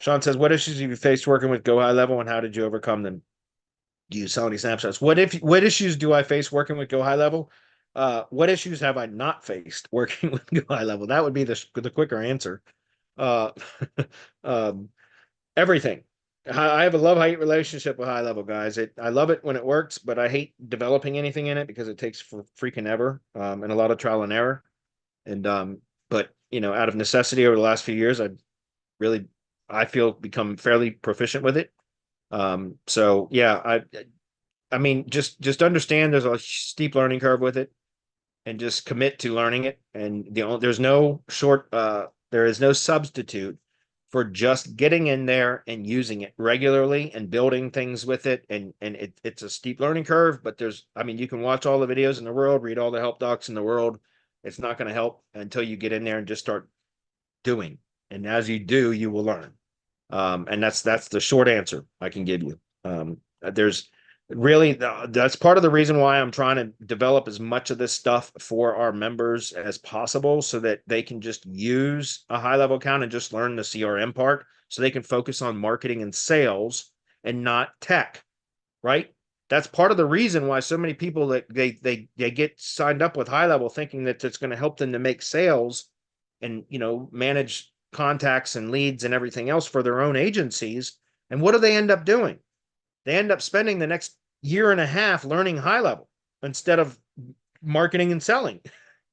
Sean says, what issues have you faced working with Go High Level and how did you overcome them? Do you sell any snapshots? What issues do I face working with Go High Level? What issues have I not faced working with Go High Level? That would be the quicker answer. Uh, um, everything. I have a love-hate relationship with High Level, guys. I love it when it works, but I hate developing anything in it because it takes for freaking ever, and a lot of trial and error. And but out of necessity over the last few years, really, I feel become fairly proficient with it. So yeah, I mean, just understand there's a steep learning curve with it, and just commit to learning it. And there is no substitute for just getting in there and using it regularly and building things with it. And it's a steep learning curve, but I mean, you can watch all the videos in the world, read all the help docs in the world. It's not going to help until you get in there and just start doing. And as you do, you will learn. And that's the short answer I can give you. There's really that's part of the reason why I'm trying to develop as much of this stuff for our members as possible so that they can just use a high level account and just learn the CRM part so they can focus on marketing and sales and not tech, right? That's part of the reason why so many people that they get signed up with high level thinking that it's going to help them to make sales and manage contacts and leads and everything else for their own agencies. And what do they end up doing? They end up spending the next year and a half learning high level instead of marketing and selling,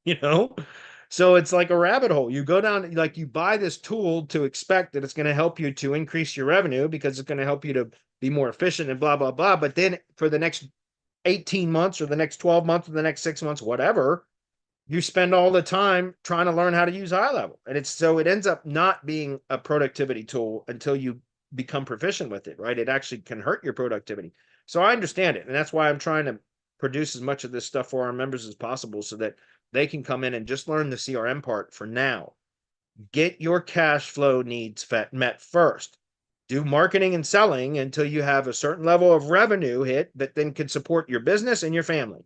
you know? So it's like a rabbit hole. You go down, like you buy this tool to expect that it's going to help you to increase your revenue because it's going to help you to be more efficient and blah, blah, blah. But then for the next 18 months or the next 12 months or the next 6 months, whatever, you spend all the time trying to learn how to use high level. And it ends up not being a productivity tool until you become proficient with it, right? It actually can hurt your productivity. So I understand it. And that's why I'm trying to produce as much of this stuff for our members as possible so that they can come in and just learn the CRM part for now. Get your cash flow needs met first. Do marketing and selling until you have a certain level of revenue hit that then can support your business and your family.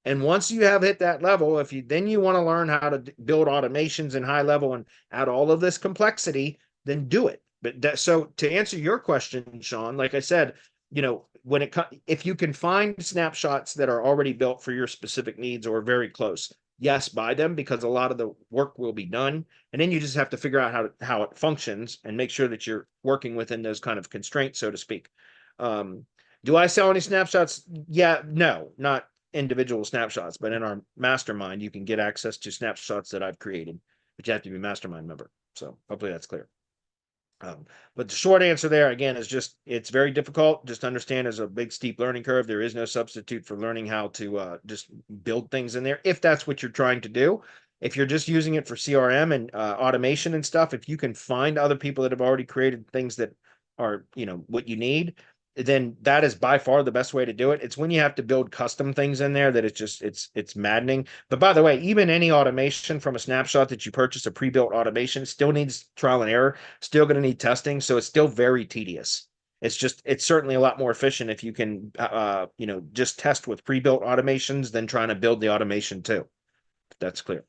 And once you have hit that level, if you want to learn how to build automations in high level and add all of this complexity, then do it. But so to answer your question, Sean, like I said, if you can find snapshots that are already built for your specific needs or very close, yes, buy them because a lot of the work will be done. And then you just have to figure out how it functions and make sure that you're working within those kind of constraints, so to speak. Do I sell any snapshots? Yeah, no, not individual snapshots, but in our mastermind, you can get access to snapshots that I've created, but you have to be a mastermind member. So hopefully that's clear. But the short answer there again is just it's very difficult. Just understand there's a big steep learning curve. There is no substitute for learning how to just build things in there if that's what you're trying to do. If you're just using it for CRM and automation and stuff, if you can find other people that have already created things that are what you need, then that is by far the best way to do it. It's when you have to build custom things in there that it's maddening. But by the way, even any automation from a snapshot that you purchase, a pre-built automation, still needs trial and error, still going to need testing. So it's still very tedious. It's certainly a lot more efficient if you can, just test with pre-built automations than trying to build the automation too. That's clear.